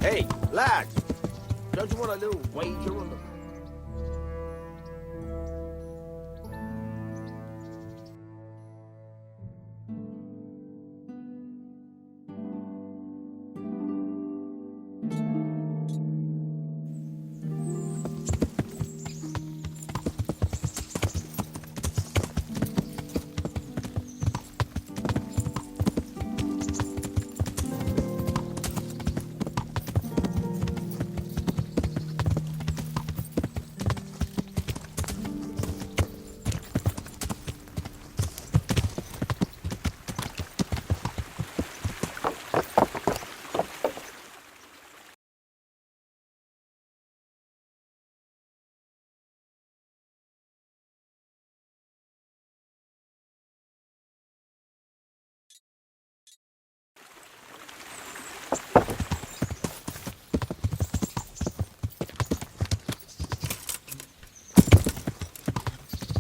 Hey, lads! Don't you want a little wager on them?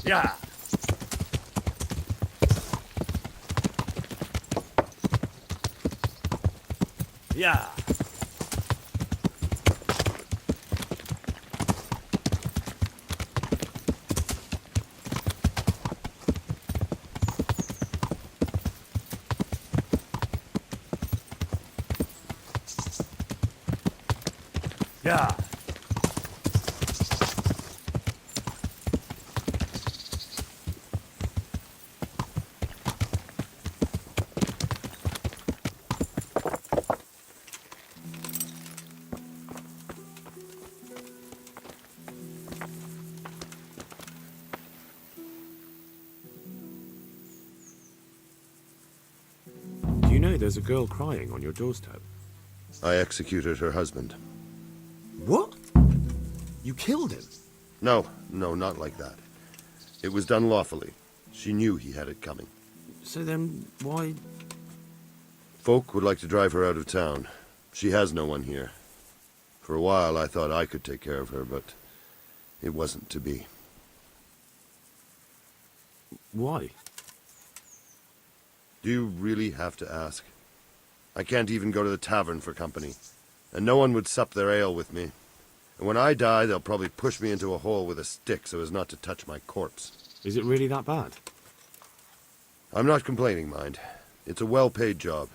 Yeah. Yeah. Yeah. Do you know there's a girl crying on your doorstep? I executed her husband. What? You killed him? No, not like that. It was done lawfully. She knew he had it coming. So then, why... Folk would like to drive her out of town. She has no one here. For a while I thought I could take care of her, but it wasn't to be. Why? Do you really have to ask? I can't even go to the tavern for company, and no one would sup their ale with me. And when I die, they'll probably push me into a hole with a stick so as not to touch my corpse. Is it really that bad? I'm not complaining, mind. It's a well-paid job,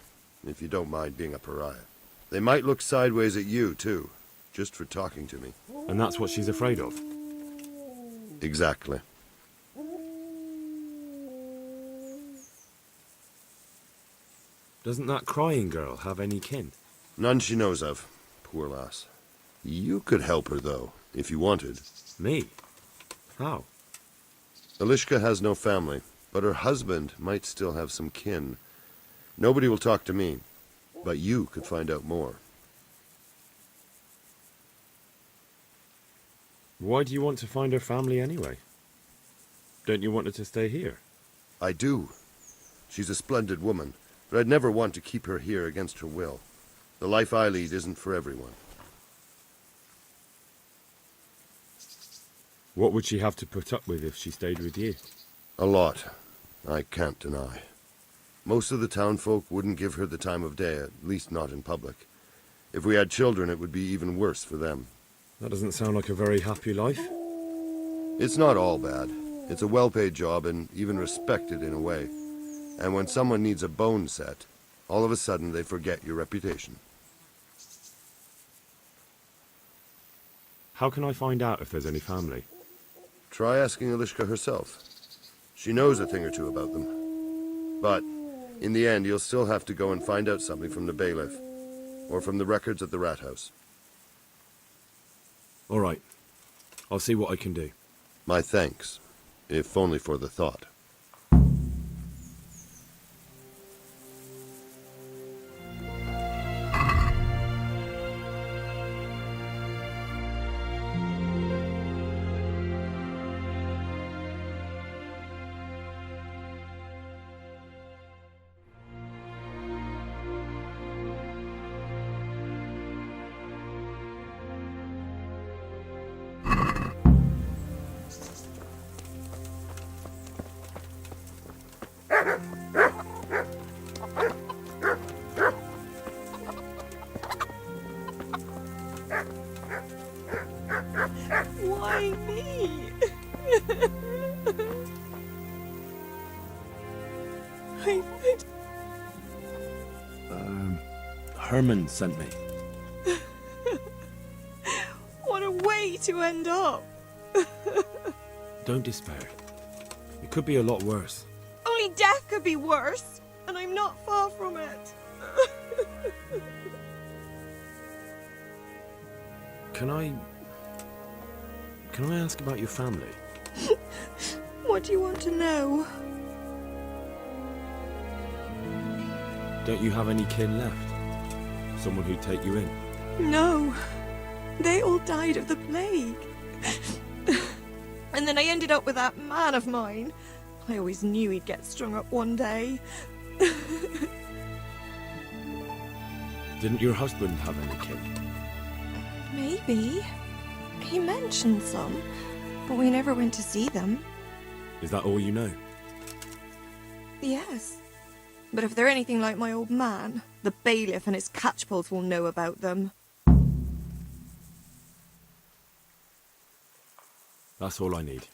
if you don't mind being a pariah. They might look sideways at you, too, just for talking to me. And that's what she's afraid of? Exactly. Doesn't that crying girl have any kin? None she knows of. Poor lass. You could help her, though, if you wanted. Me? How? Elishka has no family, but her husband might still have some kin. Nobody will talk to me, but you could find out more. Why do you want to find her family anyway? Don't you want her to stay here? I do. She's a splendid woman, but I'd never want to keep her here against her will. The life I lead isn't for everyone. What would she have to put up with if she stayed with you? A lot. I can't deny. Most of the townfolk wouldn't give her the time of day, at least not in public. If we had children, it would be even worse for them. That doesn't sound like a very happy life. It's not all bad. It's a well-paid job and even respected in a way. And when someone needs a bone set, all of a sudden they forget your reputation. How can I find out if there's any family? Try asking Elishka herself. She knows a thing or two about them. But, in the end, you'll still have to go and find out something from the bailiff, or from the records at the rat house. All right. I'll see what I can do. My thanks, if only for the thought. Herman sent me. What a way to end up! Don't despair. It could be a lot worse. Only death could be worse, and I'm not far from it. Can I ask about your family? What do you want to know? Don't you have any kin left? Someone who'd take you in? No. They all died of the plague. And then I ended up with that man of mine. I always knew he'd get strung up one day. Didn't your husband have any kin? Maybe. He mentioned some, but we never went to see them. Is that all you know? Yes. But if they're anything like my old man, the bailiff and his catchpolls will know about them. That's all I need.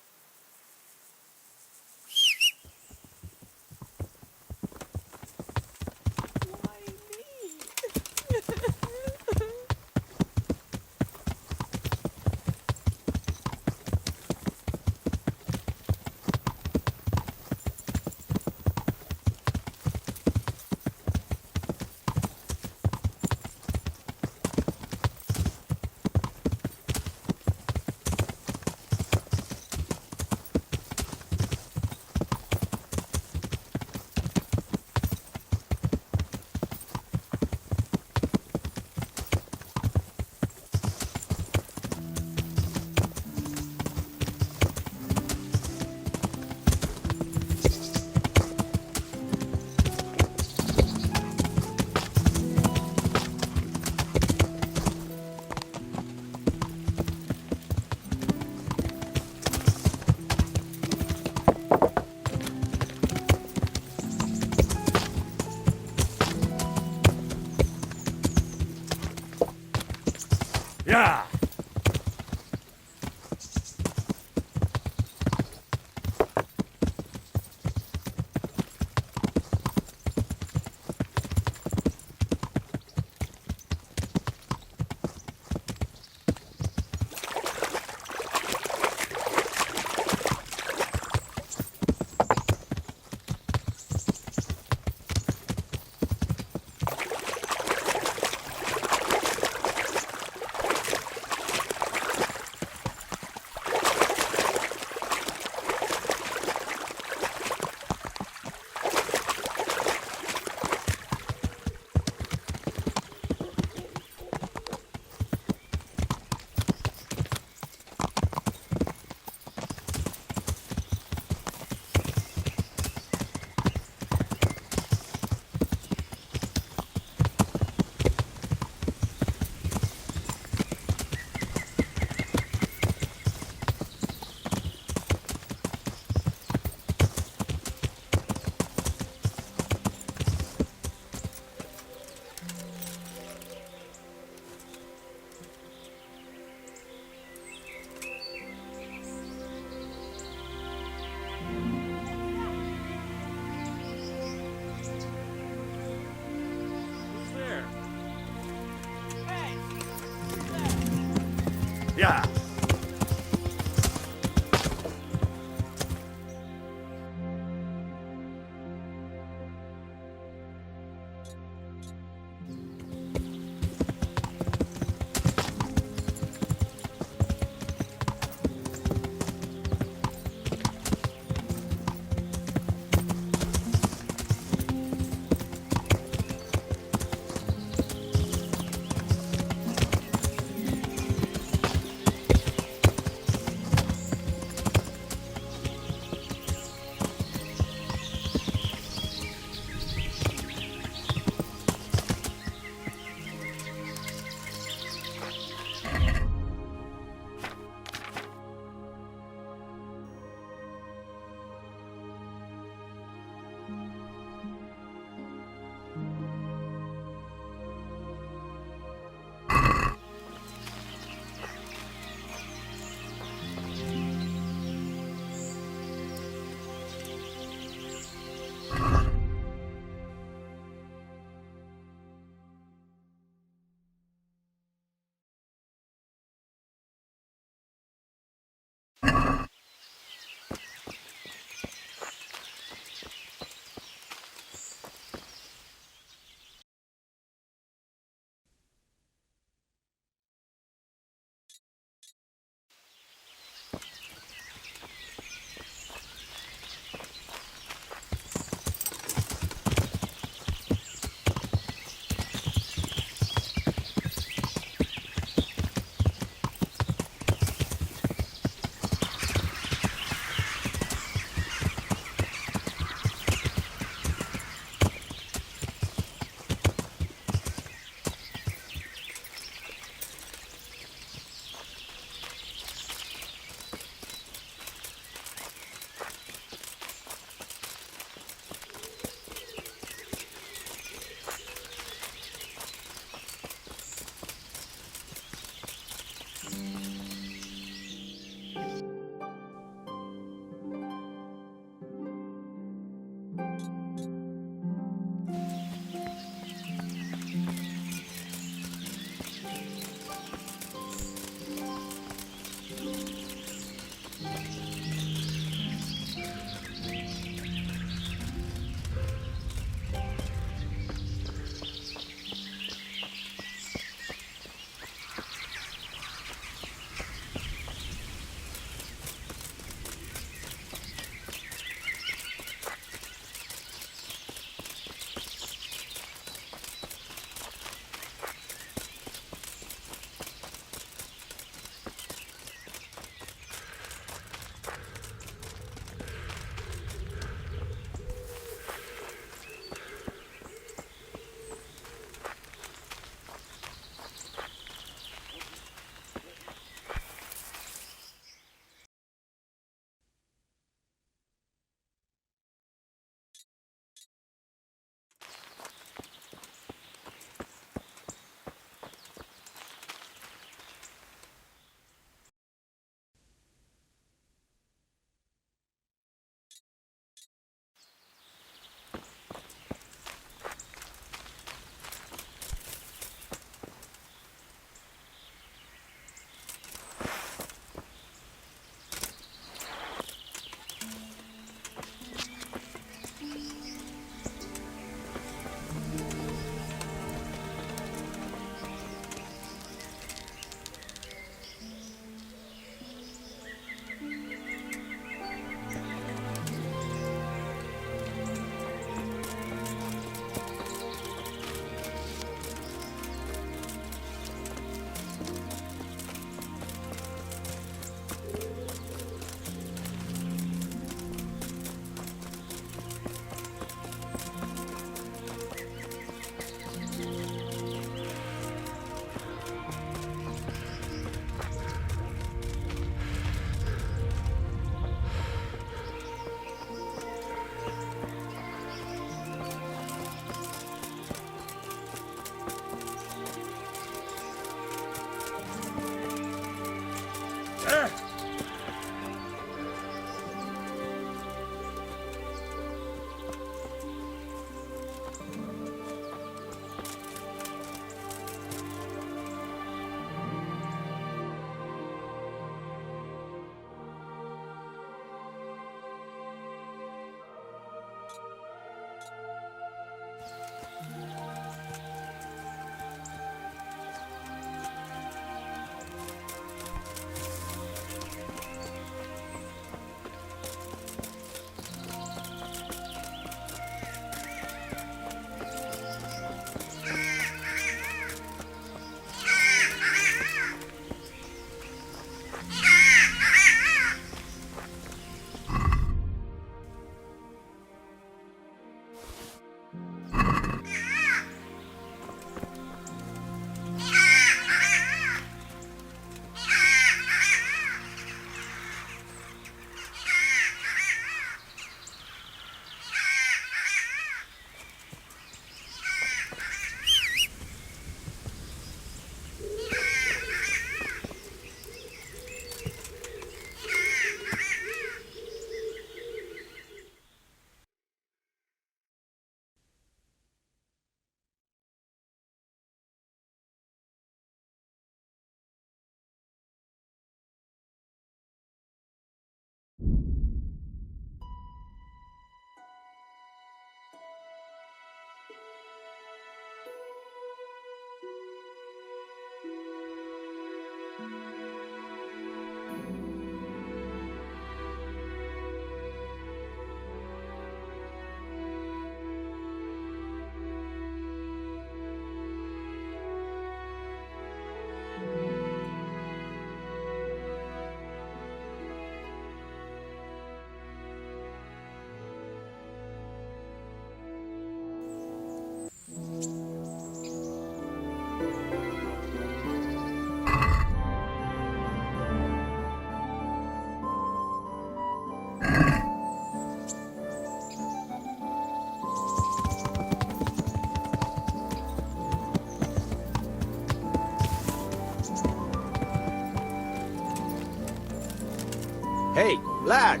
Hey, lad!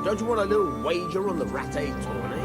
Don't you want a little wager on the Rataje tourney?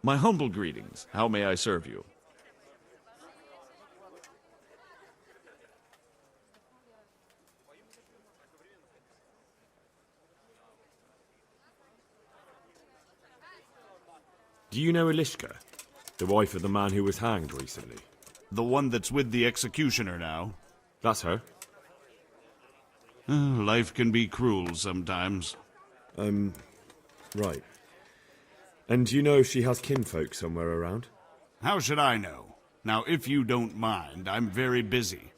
My humble greetings. How may I serve you? Do you know Elishka, the wife of the man who was hanged recently? The one that's with the executioner now. That's her. Life can be cruel sometimes. Right. And do you know if she has kinfolk somewhere around? How should I know? Now, if you don't mind, I'm very busy.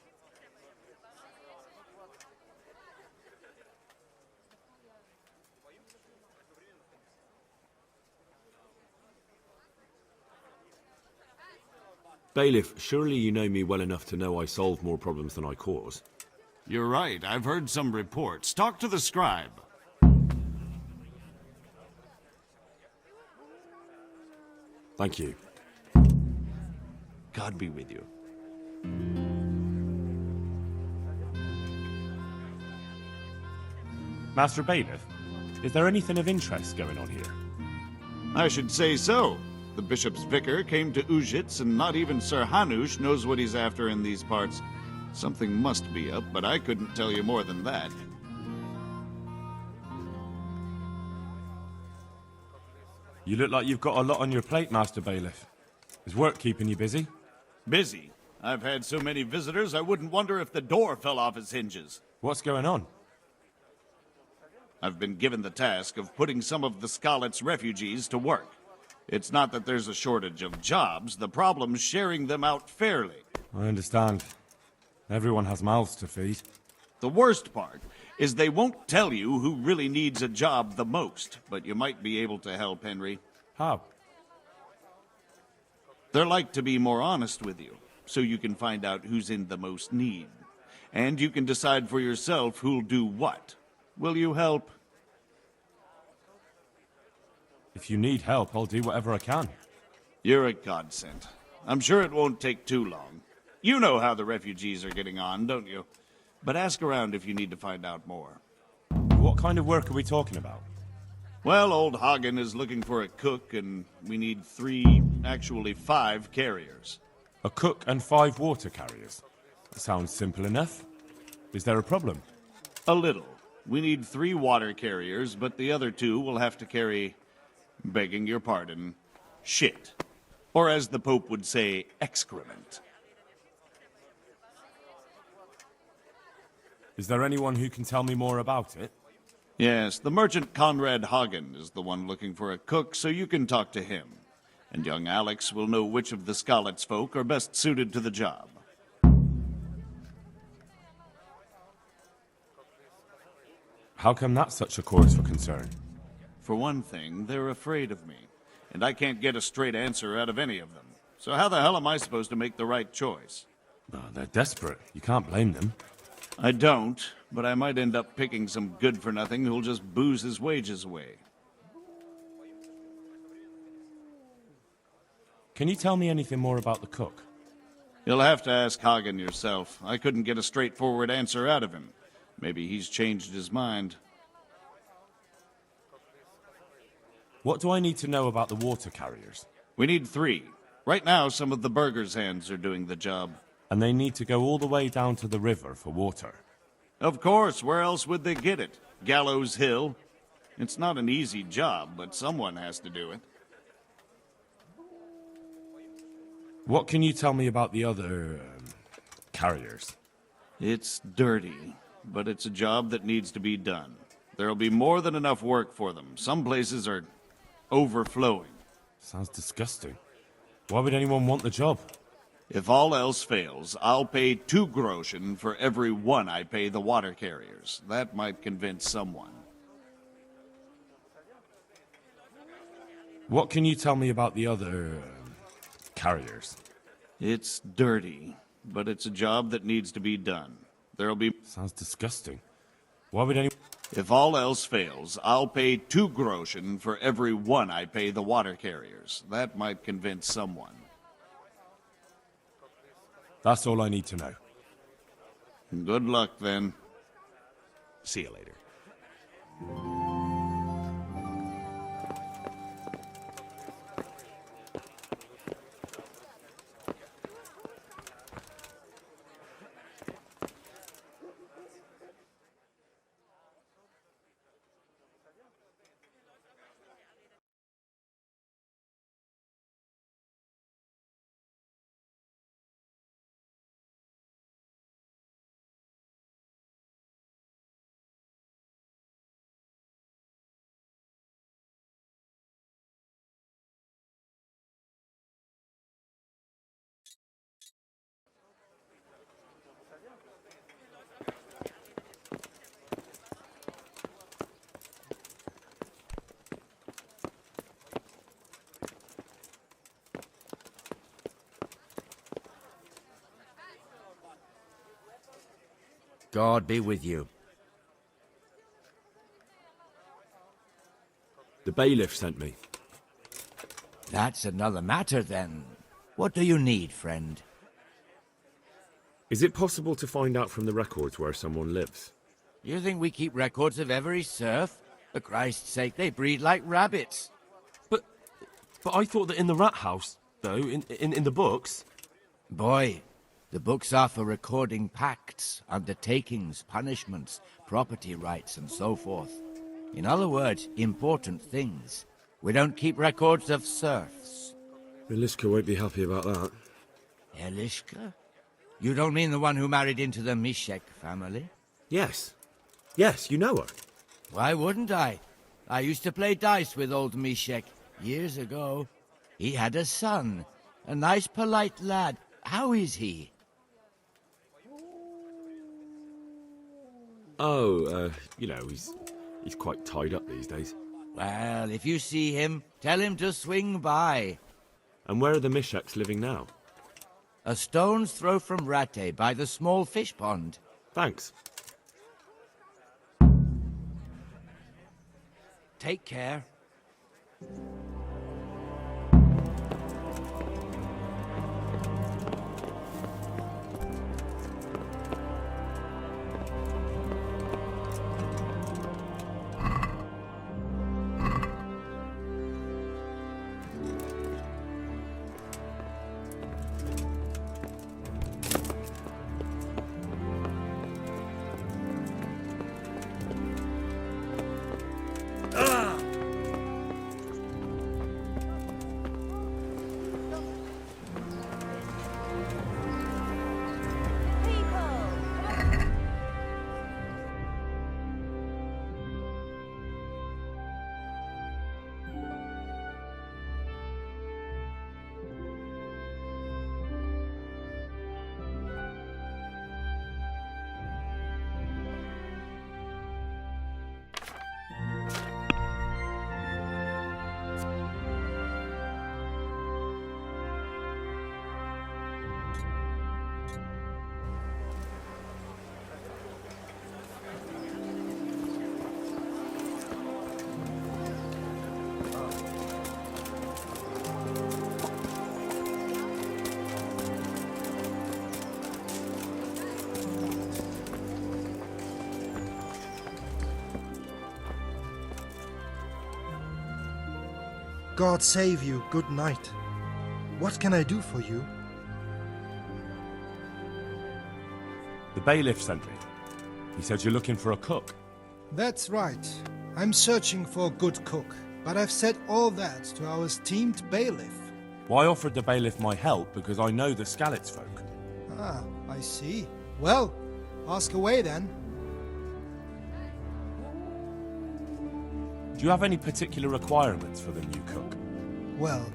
Bailiff, surely you know me well enough to know I solve more problems than I cause. You're right, I've heard some reports. Talk to the scribe. Thank you. God be with you. Master Bailiff, is there anything of interest going on here? I should say so. The bishop's vicar came to Ujits, and not even Sir Hanush knows what he's after in these parts. Something must be up, but I couldn't tell you more than that. You look like you've got a lot on your plate, Master Bailiff. Is work keeping you busy? Busy. I've had so many visitors, I wouldn't wonder if the door fell off its hinges. What's going on? I've been given the task of putting some of the Skalitz refugees to work. It's not that there's a shortage of jobs, the problem's sharing them out fairly. I understand. Everyone has mouths to feed. The worst part is they won't tell you who really needs a job the most, but you might be able to help, Henry. How? They're like to be more honest with you, so you can find out who's in the most need. And you can decide for yourself who'll do what. Will you help? If you need help, I'll do whatever I can. You're a godsend. I'm sure it won't take too long. You know how the refugees are getting on, don't you? But ask around if you need to find out more. What kind of work are we talking about? Well, old Hagen is looking for a cook, and we need 5 carriers. A cook and 5 water carriers. Sounds simple enough. Is there a problem? A little. We need 3 water carriers, but the other 2 will have to carry, begging your pardon, shit. Or as the Pope would say, excrement. Is there anyone who can tell me more about it? Yes, the merchant Conrad Hagen is the one looking for a cook, so you can talk to him. And young Alex will know which of the Skalitz folk are best suited to the job. How come that's such a cause for concern? For one thing, they're afraid of me, and I can't get a straight answer out of any of them. So how the hell am I supposed to make the right choice? Oh, they're desperate. You can't blame them. I don't, but I might end up picking some good-for-nothing who'll just booze his wages away. Can you tell me anything more about the cook? You'll have to ask Hagen yourself. I couldn't get a straightforward answer out of him. Maybe he's changed his mind. What do I need to know about the water carriers? We need 3. Right now, some of the burgers' hands are doing the job. And they need to go all the way down to the river for water. Of course, where else would they get it? Gallows Hill? It's not an easy job, but someone has to do it. What can you tell me about the other carriers? It's dirty, but it's a job that needs to be done. There'll be more than enough work for them. Some places are overflowing. Sounds disgusting. Why would anyone want the job? If all else fails, I'll pay 2 groschen for every 1 I pay the water carriers. That might convince someone. What can you tell me about the other carriers? It's dirty, but it's a job that needs to be done. There'll be... Sounds disgusting. Why would anyone... If all else fails, I'll pay 2 groschen for every 1 I pay the water carriers. That might convince someone. That's all I need to know. Good luck, then. See you later. God be with you. The bailiff sent me. That's another matter, then. What do you need, friend? Is it possible to find out from the records where someone lives? You think we keep records of every serf? For Christ's sake, they breed like rabbits. But I thought that in the rat house, though, in the books... Boy, the books are for recording pacts, undertakings, punishments, property rights, and so forth. In other words, important things. We don't keep records of serfs. Eliska won't be happy about that. Eliska? You don't mean the one who married into the Mishek family? Yes. Yes, you know her. Why wouldn't I? I used to play dice with old Mishek years ago. He had a son, a nice, polite lad. How is he? Oh, you know, he's quite tied up these days. Well, if you see him, tell him to swing by. And where are the Misheks living now? A stone's throw from Rataje by the small fish pond. Thanks. Take care. God save you. Good night. What can I do for you? The bailiff sent me. He said you're looking for a cook. That's right. I'm searching for a good cook, but I've said all that to our esteemed bailiff. Well, I offered the bailiff my help because I know the Skalitz folk. Ah, I see. Well, ask away then. Do you have any particular requirements for the new cook? Well,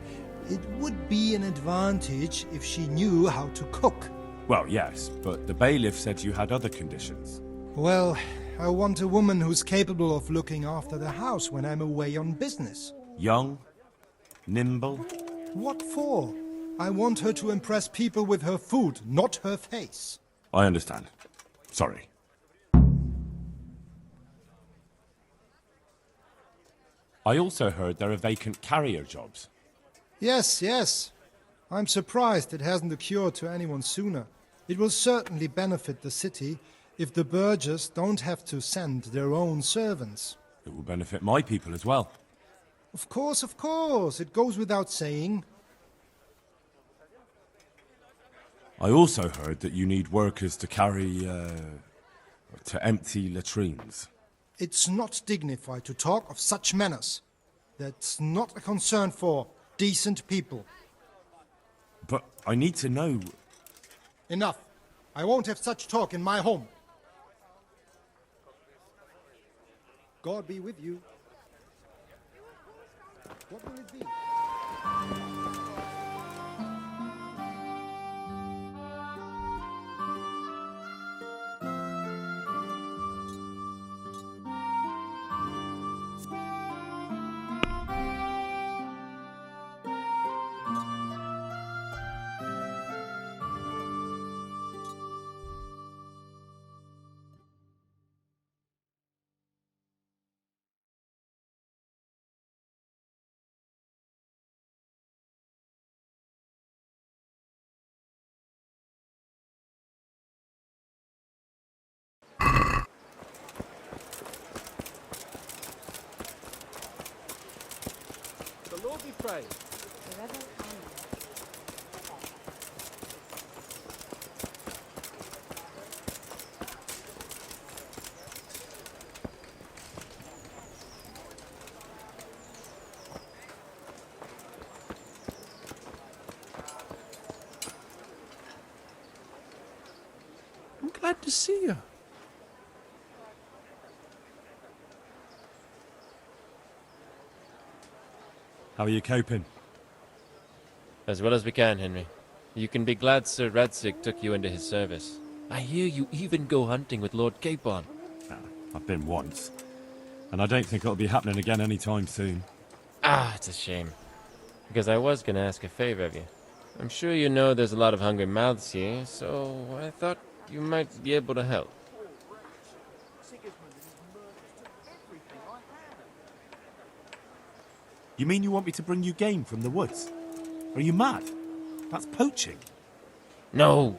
it would be an advantage if she knew how to cook. Well, yes, but the bailiff said you had other conditions. Well, I want a woman who's capable of looking after the house when I'm away on business. Young? Nimble? What for? I want her to impress people with her food, not her face. I understand. Sorry. I also heard there are vacant carrier jobs. Yes, yes. I'm surprised it hasn't occurred to anyone sooner. It will certainly benefit the city if the burghers don't have to send their own servants. It will benefit my people as well. Of course, of course. It goes without saying. I also heard that you need workers to carry, to empty latrines. It's not dignified to talk of such manners. That's not a concern for decent people. But I need to know... Enough. I won't have such talk in my home. God be with you. What will it be? The Lord be praised. I'm glad to see you. How are you coping? As well as we can, Henry. You can be glad Sir Radzig took you into his service. I hear you even go hunting with Lord Capon. I've been once. And I don't think it'll be happening again anytime soon. Ah, it's a shame. Because I was going to ask a favor of you. I'm sure you know there's a lot of hungry mouths here, so I thought you might be able to help. You mean you want me to bring you game from the woods? Are you mad? That's poaching. No,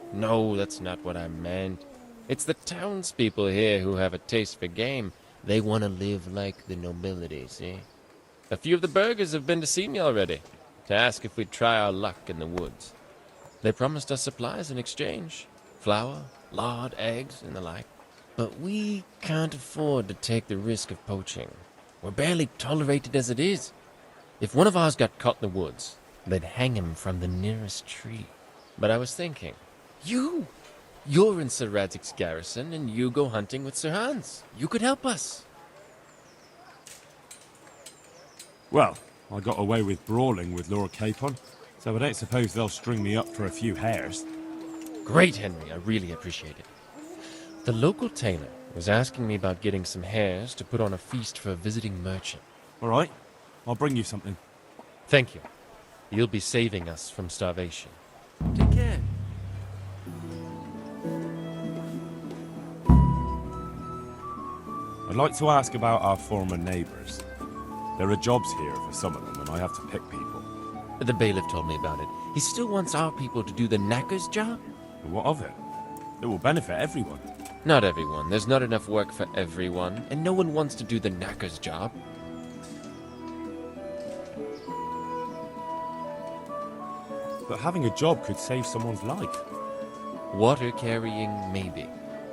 that's not what I meant. It's the townspeople here who have a taste for game. They want to live like the nobility, see? A few of the burghers have been to see me already, to ask if we'd try our luck in the woods. They promised us supplies in exchange. Flour, lard, eggs, and the like. But we can't afford to take the risk of poaching. We're barely tolerated as it is. If one of ours got caught in the woods, they'd hang him from the nearest tree. But I was thinking, you're in Sir Radzig's garrison, and you go hunting with Sir Hans. You could help us. Well, I got away with brawling with Lord Capon, so I don't suppose they'll string me up for a few hares. Great, Henry. I really appreciate it. The local tailor was asking me about getting some hares to put on a feast for a visiting merchant. All right. I'll bring you something. Thank you. You'll be saving us from starvation. Take care. I'd like to ask about our former neighbours. There are jobs here for some of them, and I have to pick people. The bailiff told me about it. He still wants our people to do the knacker's job? But what of it? It will benefit everyone. Not everyone. There's not enough work for everyone, and no one wants to do the knacker's job. But having a job could save someone's life. Water carrying, maybe.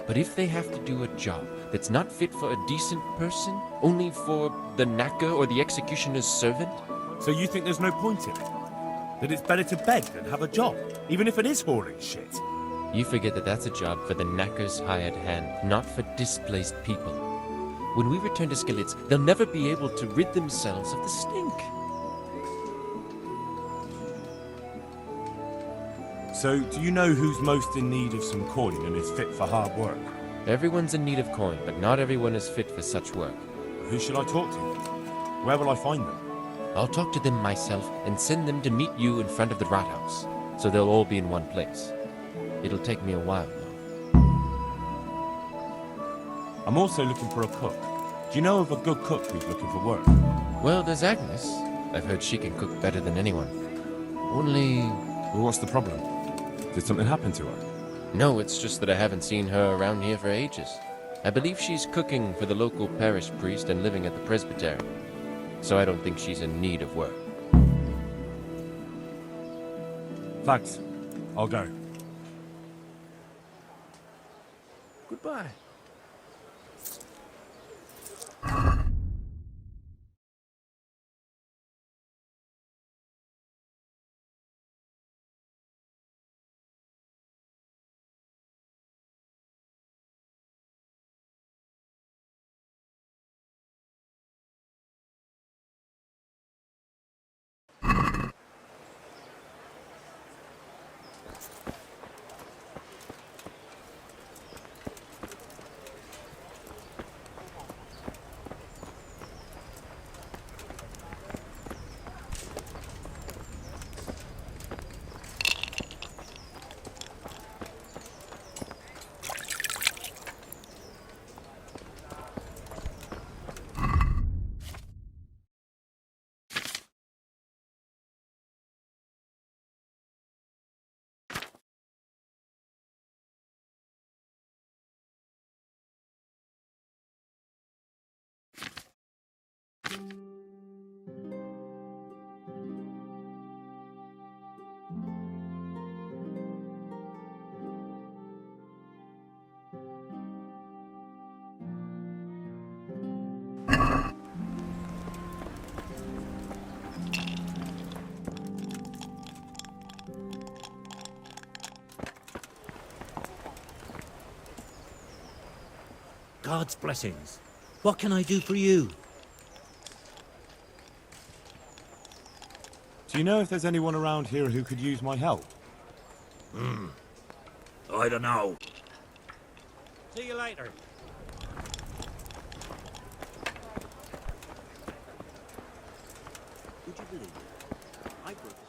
But if they have to do a job that's not fit for a decent person, only for the knacker or the executioner's servant? So you think there's no point in it? That it's better to beg than have a job, even if it is hauling shit? You forget that that's a job for the knacker's hired hand, not for displaced people. When we return to Skalitz, they'll never be able to rid themselves of the stink. So, do you know who's most in need of some coin and is fit for hard work? Everyone's in need of coin, but not everyone is fit for such work. Who shall I talk to? Where will I find them? I'll talk to them myself and send them to meet you in front of the Rathaus, so they'll all be in one place. It'll take me a while, though. I'm also looking for a cook. Do you know of a good cook who's looking for work? Well, there's Agnes. I've heard she can cook better than anyone. Only... Well, what's the problem? Did something happen to her? No, it's just that I haven't seen her around here for ages. I believe she's cooking for the local parish priest and living at the presbytery. So I don't think she's in need of work. Thanks. I'll go. Goodbye. God's blessings. What can I do for you? Do you know if there's anyone around here who could use my help? I don't know. See you later. Would you believe it? I brought this.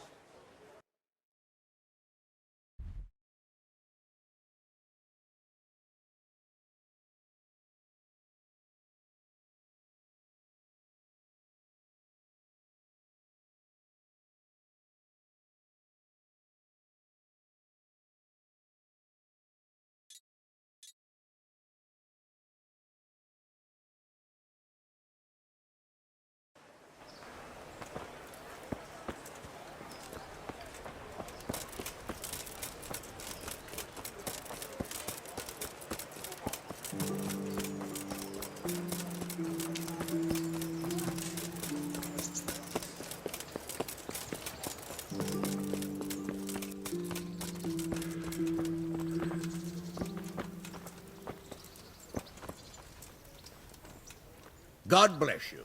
God bless you.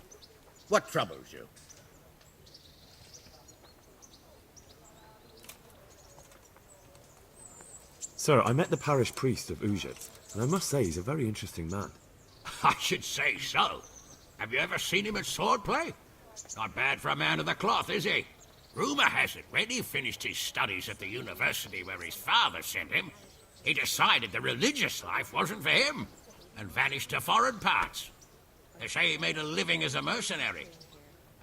What troubles you? Sir, I met the parish priest of Ujit, and I must say he's a very interesting man. I should say so. Have you ever seen him at swordplay? Not bad for a man of the cloth, is he? Rumor has it, when he finished his studies at the university where his father sent him, he decided the religious life wasn't for him, and vanished to foreign parts. They say he made a living as a mercenary.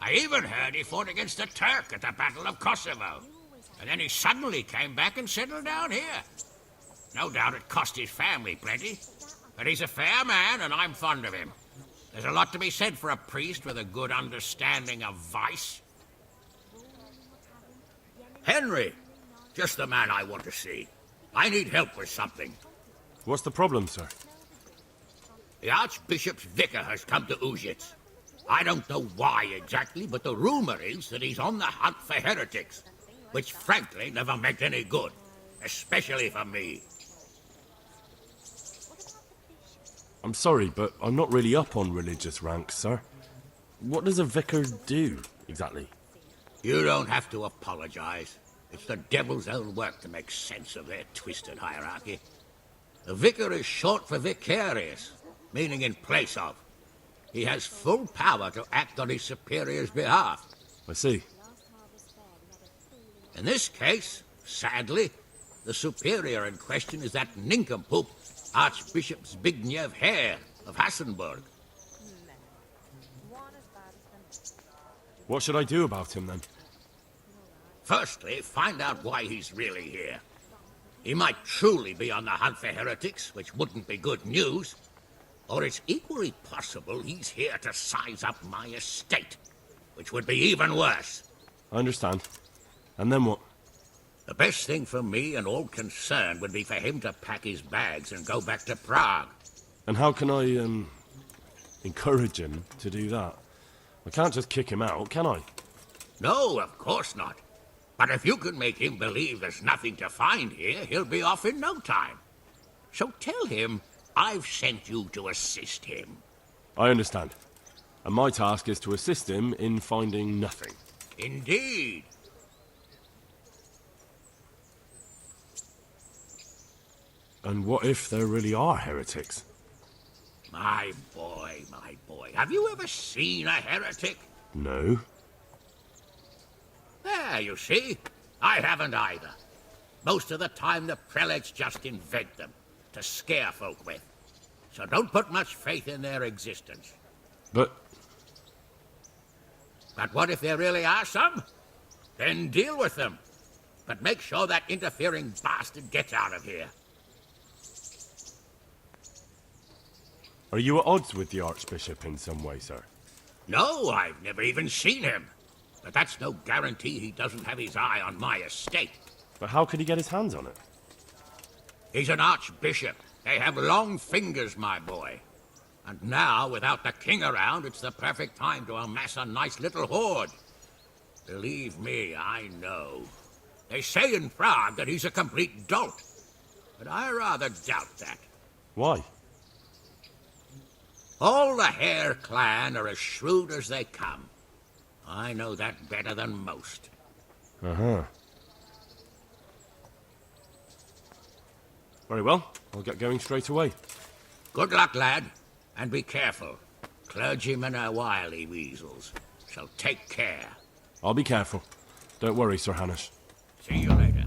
I even heard he fought against the Turk at the Battle of Kosovo. And then he suddenly came back and settled down here. No doubt it cost his family plenty. But he's a fair man, and I'm fond of him. There's a lot to be said for a priest with a good understanding of vice. Henry, Just the man I want to see. I need help with something. What's the problem, sir? The Archbishop's vicar has come to Ujits. I don't know why exactly, but the rumor is that he's on the hunt for heretics, which frankly never meant any good, especially for me. I'm sorry, but I'm not really up on religious ranks, sir. What does a vicar do, exactly? You don't have to apologize. It's the devil's own work to make sense of their twisted hierarchy. The vicar is short for vicarious, meaning in place of. He has full power to act on his superior's behalf. I see. In this case, sadly, the superior in question is that nincompoop, Archbishop Zbigniew Herr of Hassenburg. What should I do about him, then? Firstly, find out why he's really here. He might truly be on the hunt for heretics, which wouldn't be good news. Or it's equally possible he's here to size up my estate, which would be even worse. I understand. And then what? The best thing for me and all concerned would be for him to pack his bags and go back to Prague. And how can I, encourage him to do that? I can't just kick him out, can I? No, of course not. But if you can make him believe there's nothing to find here, he'll be off in no time. So tell him I've sent you to assist him. I understand. And my task is to assist him in finding nothing. Indeed. And what if there really are heretics? My boy, my boy. Have you ever seen a heretic? No. There, you see. I haven't either. Most of the time, the prelates just invent them to scare folk with. So don't put much faith in their existence. But what if there really are some? Then deal with them. But make sure that interfering bastard gets out of here. are you at odds with the Archbishop in some way, sir? No, I've never even seen him. But that's no guarantee he doesn't have his eye on my estate. But how could he get his hands on it? He's an archbishop. They have long fingers, my boy. And now, without the king around, it's the perfect time to amass a nice little hoard. Believe me, I know. They say in Prague that he's a complete dolt. But I rather doubt that. Why? All the Herr clan are as shrewd as they come. I know that better than most. Uh-huh. Very well. I'll get going straight away. Good luck, lad. And be careful. Clergymen are wily weasels. So take care. I'll be careful. Don't worry, Sir Hanush. See you later.